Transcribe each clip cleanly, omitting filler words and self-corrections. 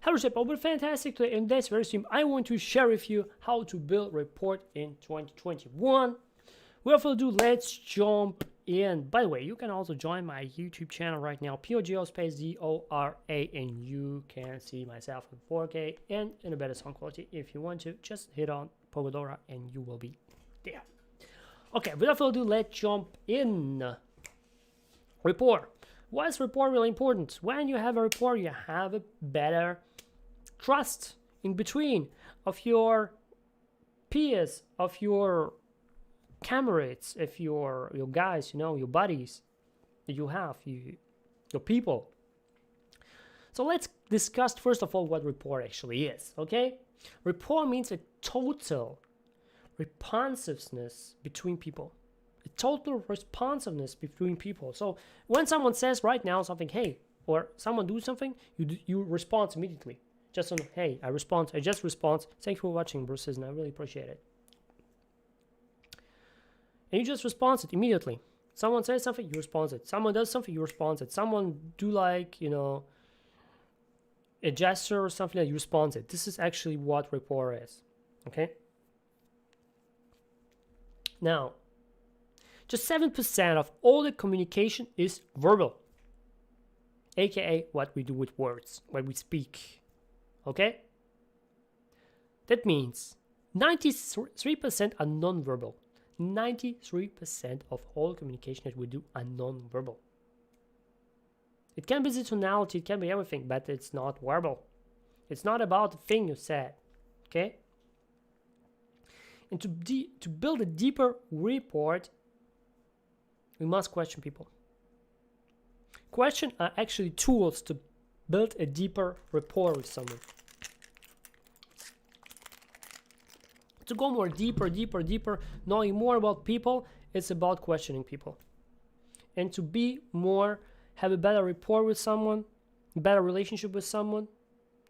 Hello Shaper, we're fantastic today. In this very stream, I want to share with you how to build report in 2021. Without further ado, let's jump in. By the way, you can also join my YouTube channel right now, pogodora, and you can see myself in 4K and in a better sound quality. If you want to, just hit on Pogodora and you will be there. Okay, without further ado, let's jump in. Report. Why is report really important? When you have a report, you have a better trust in between of your peers, of your comrades, of your guys, your buddies that you have, your people. So let's discuss first of all what rapport actually is, okay? Rapport means a total responsiveness between people. A total responsiveness between people. So when someone says right now something, hey, or someone do something, you respond immediately. Just on, hey, I just respond. Thanks for watching, Bruce, and I really appreciate it. And you just respond it immediately. Someone says something, you respond it. Someone does something, you respond it. Someone do like, a gesture or something, that you respond it. This is actually what rapport is, okay? Now, just 7% of all the communication is verbal, aka what we do with words, what we speak. Okay? That means 93% are non-verbal. 93% of all communication that we do are non-verbal. It can be the tonality, it can be everything, but it's not verbal. It's not about the thing you said. Okay? And to build a deeper report, we must question people. Questions are actually tools to build a deeper rapport with someone. To go more deeper, knowing more about people, it's about questioning people. And to be more, have a better rapport with someone, better relationship with someone,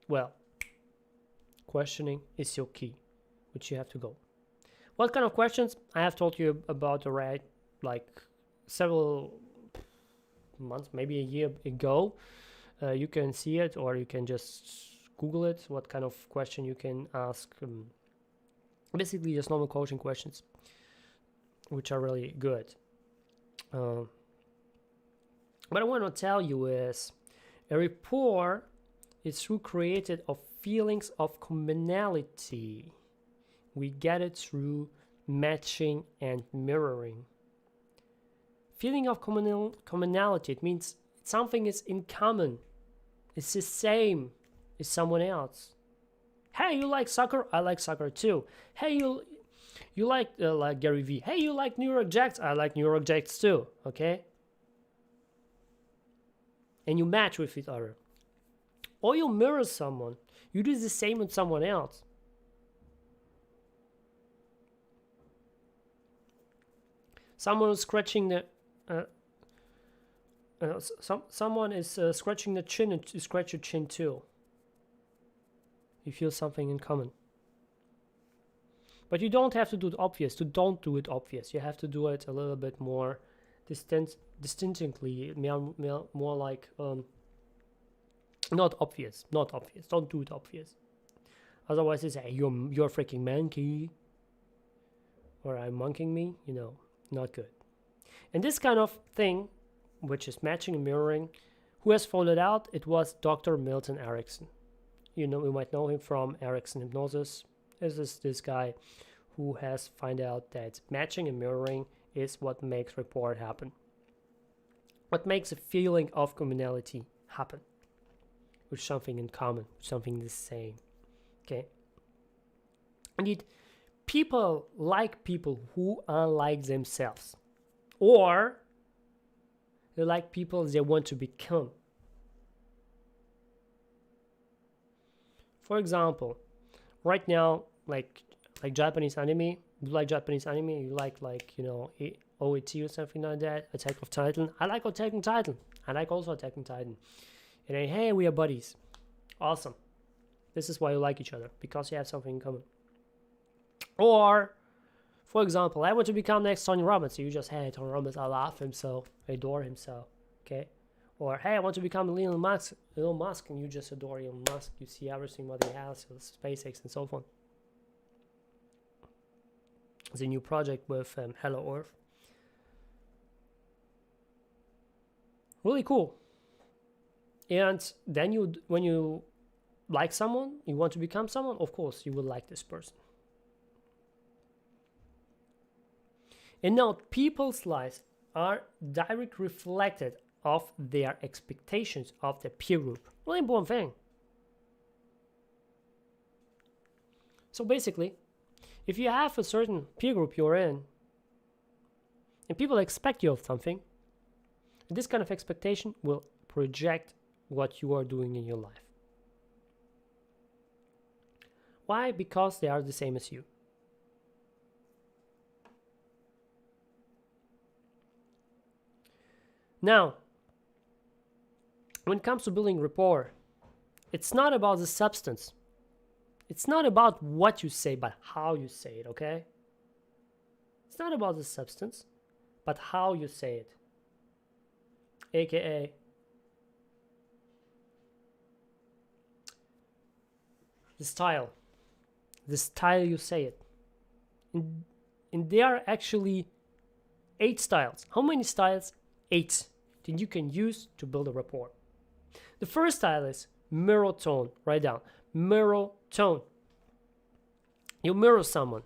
well, questioning is your key, which you have to go. What kind of questions? I have told you about already, like several months, maybe a year ago. You can see it, or you can just Google it, what kind of question you can ask. Basically just normal coaching questions, which are really good. What I want to tell you is a rapport is created of feelings of commonality. We get it through matching and mirroring. Feeling of commonality, it means something is in common. It's the same as someone else. Hey, you like soccer? I like soccer too. Hey, you like Gary Vee. Hey, you like New York Jets? I like New York Jets too. Okay? And you match with each other. Or you mirror someone. You do the same with someone else. Someone is scratching the someone is scratching the chin, and you scratch your chin too. You feel something in common. But you don't have to do it obvious. Don't do it obvious. You have to do it a little bit more distinctly, more like not obvious. Don't do it obvious. Otherwise, it's you're a freaking monkey, or I'm monkeying me. Not good. And this kind of thing, which is matching and mirroring, who has followed out? It was Dr. Milton Erickson. We might know him from Erickson Hypnosis. This is this guy who has found out that matching and mirroring is what makes rapport happen. What makes a feeling of commonality happen. With something in common, something the same. Okay? Indeed, people like people who are like themselves. Or they like people they want to become. For example, right now, like Japanese anime, you like Japanese anime, you like OAT or something like that, Attack of Titan. I like Attack on Titan. I like also Attack on Titan. And then, hey, we are buddies. Awesome. This is why you like each other, because you have something in common. Or, for example, I want to become next Tony Robbins. So you just, hey, Tony Robbins, I love him so, I adore him so, okay? Or, hey, I want to become Elon Musk, and you just adore Elon Musk. You see everything what he has, SpaceX and so on. The new project with Hello Earth. Really cool. And then when you like someone, you want to become someone, of course, you will like this person. And now people's lives are directly reflected of their expectations of the peer group. Really important thing. So basically, if you have a certain peer group you're in, and people expect you of something, this kind of expectation will project what you are doing in your life. Why? Because they are the same as you. Now, when it comes to building rapport, it's not about the substance. It's not about what you say, but how you say it, okay? It's not about the substance, but how you say it. AKA, the style you say it. And there are actually 8 styles. How many styles? 8 that you can use to build a rapport. The first style is mirror tone. Write down. Mirror tone. You mirror someone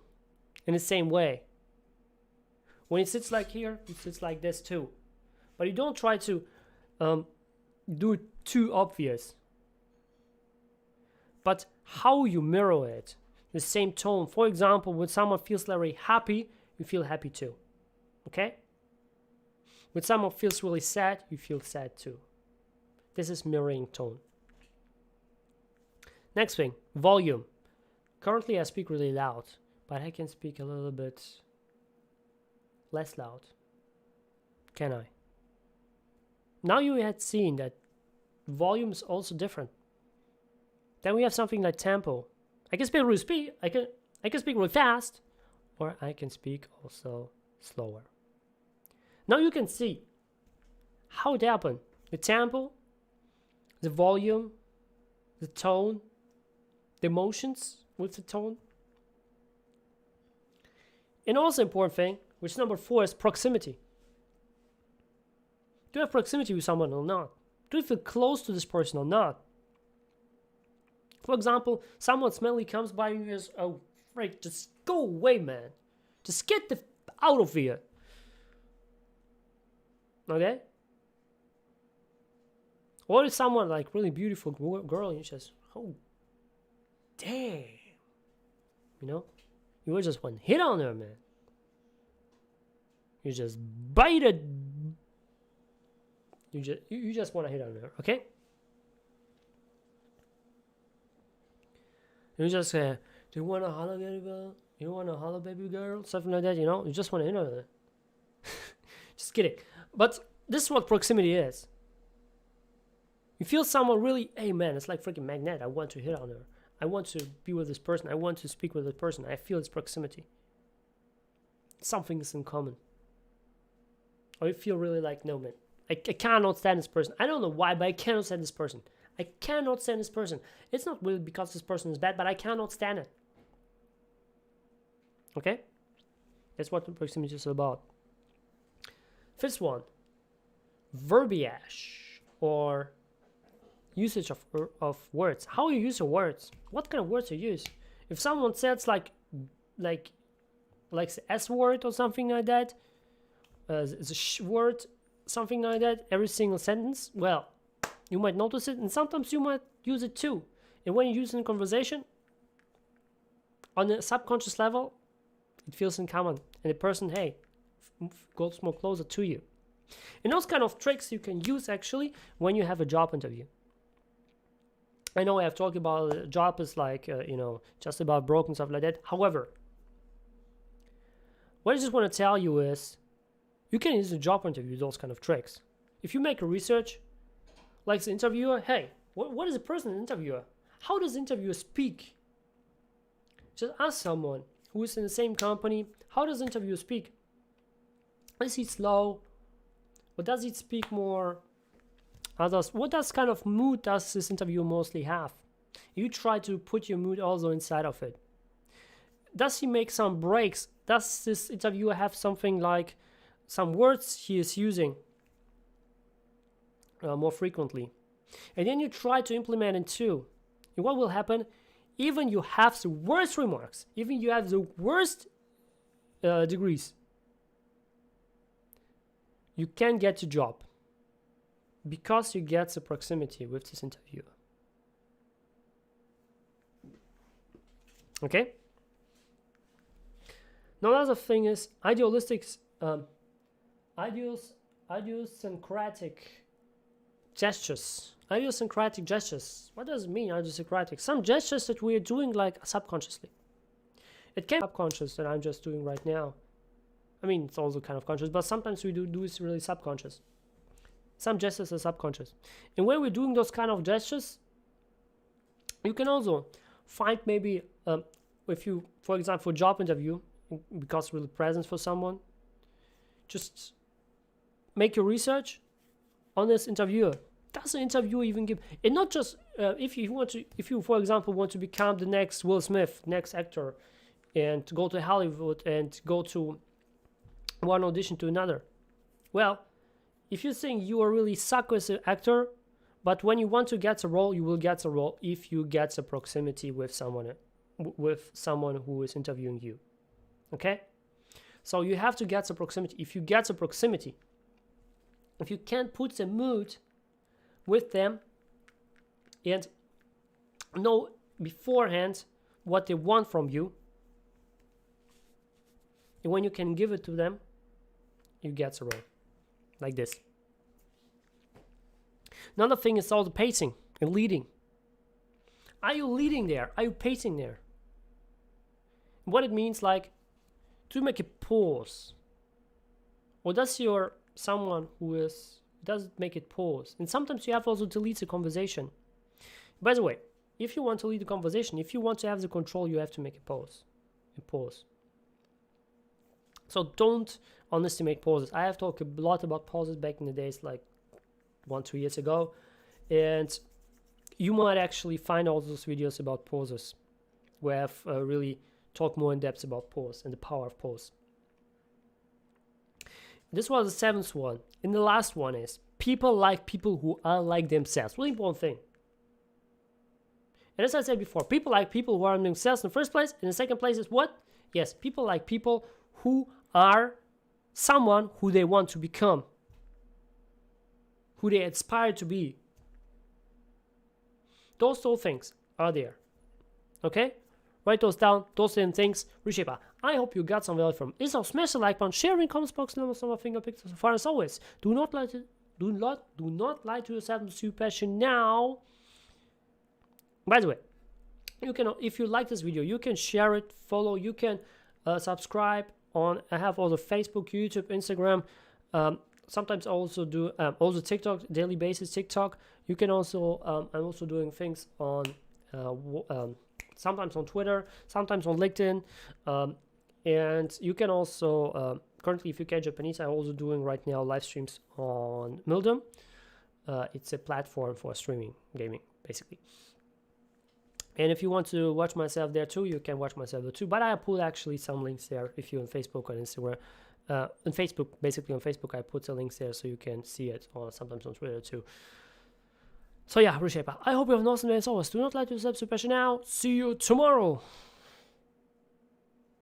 in the same way. When it sits like here, it sits like this too. But you don't try to do it too obvious. But how you mirror it, the same tone. For example, when someone feels very happy, you feel happy too. Okay? When someone feels really sad, you feel sad too. This is mirroring tone. Next thing, volume. Currently I speak really loud, but I can speak a little bit less loud. Can I? Now you had seen that volume is also different. Then we have something like tempo. I can speak really I can speak really fast, or I can speak also slower. Now you can see how it happened. The tempo, the volume, the tone, the emotions with the tone. And also important thing, which number 4 is proximity. Do you have proximity with someone or not? Do you feel close to this person or not? For example, someone smelly comes by and you just, oh, freak, just go away, man. Just get the out of here. Okay? Or if someone like really beautiful girl and you just, oh, damn. You know? You were just one hit on her, man. You just bite it. You just want to hit on her, okay? You just say, do you want to holler, baby girl? You want to holler, baby girl? Something like that, you know? You just want to hit on her. Just kidding. But this is what proximity is. You feel someone really, hey man, it's like freaking magnet. I want to hit on her. I want to be with this person. I want to speak with this person. I feel its proximity. Something is in common. Or you feel really like, no man, I cannot stand this person. I don't know why, but I cannot stand this person. I cannot stand this person. It's not really because this person is bad, but I cannot stand it. Okay? That's what proximity is about. Fifth one, verbiage or usage of words. How you use your words. What kind of words you use. If someone says like the S word or something like that, the sh word, something like that, every single sentence, well, you might notice it, and sometimes you might use it too. And when you use it in conversation, on a subconscious level, it feels in common. And the person, hey, goes more closer to you. And those kind of tricks you can use actually when you have a job interview. I know I have talked about a job is like, just about broken stuff like that. However, what I just want to tell you is, you can use a job interview, those kind of tricks. If you make a research, like the interviewer, hey, what is a person interviewer? How does the interviewer speak? Just ask someone who is in the same company, how does the interviewer speak? Is he slow? Or does he speak more others. What does kind of mood does this interview mostly have? You try to put your mood also inside of it. Does he make some breaks? Does this interviewer have something like some words he is using more frequently? And then you try to implement it too. And what will happen? Even you have the worst remarks, even you have the worst degrees, you can get the job because you get the proximity with this interviewer. Okay? Now, another thing is idiosyncratic gestures. Idiosyncratic gestures. What does it mean, idiosyncratic? Some gestures that we are doing like subconsciously. It can be subconscious that I'm just doing right now. I mean, it's also kind of conscious, but sometimes we do it really subconscious. Some gestures are subconscious. And when we're doing those kind of gestures, you can also find maybe, if you, for example, for job interview, because really present for someone, just make your research on this interviewer. Does the interviewer even give? And not just if you for example want to become the next Will Smith, next actor, and to go to Hollywood and go to one audition to another. Well, if you think you are really suck as an actor, but when you want to get a role, you will get a role if you get a proximity with someone who is interviewing you. Okay? So you have to get a proximity. If you get a proximity, if you can't put the mood with them and know beforehand what they want from you, and when you can give it to them, you get a role like this. Another thing is all the pacing and leading. Are you leading there? Are you pacing there? What it means, like, to make a pause, or does your someone who is does make it pause? And sometimes you have also to lead the conversation. By the way, if you want to lead the conversation, if you want to have the control, you have to make a pause. So don't underestimate pauses. I have talked a lot about pauses back in the days, like 1-2 years ago, and you might actually find all those videos about pauses where I've really talked more in depth about pause and the power of pause. This was the 7th one. And the last one is people like people who are like themselves. Really important thing. And as I said before, people like people who are themselves in the first place. In the second place is what? Yes, people like people who are someone who they want to become, who they aspire to be. Those two things are there. Okay? Write those down, those same things. Reshaper, I hope you got some value from it. So smash the like button, share in comments box, number some finger picks so far as always. Do not lie to yourself and pursue passion now. By the way, you can, if you like this video, you can share it, follow, you can subscribe on. I have also Facebook, YouTube, Instagram. Sometimes I also do also TikTok, daily basis TikTok. You can also I'm also doing things on sometimes on Twitter, sometimes on LinkedIn, and you can also currently, if you can Japanese, I'm also doing right now live streams on Mildum. It's a platform for streaming gaming, basically. And if you want to watch myself there too, you can watch myself there too. But I put actually some links there if you're on Facebook or Instagram. On Facebook, basically on Facebook, I put the links there so you can see it, or sometimes on Twitter too. So yeah, Reshaper, I hope you have an awesome day as always. Do not let yourself to passion now. See you tomorrow.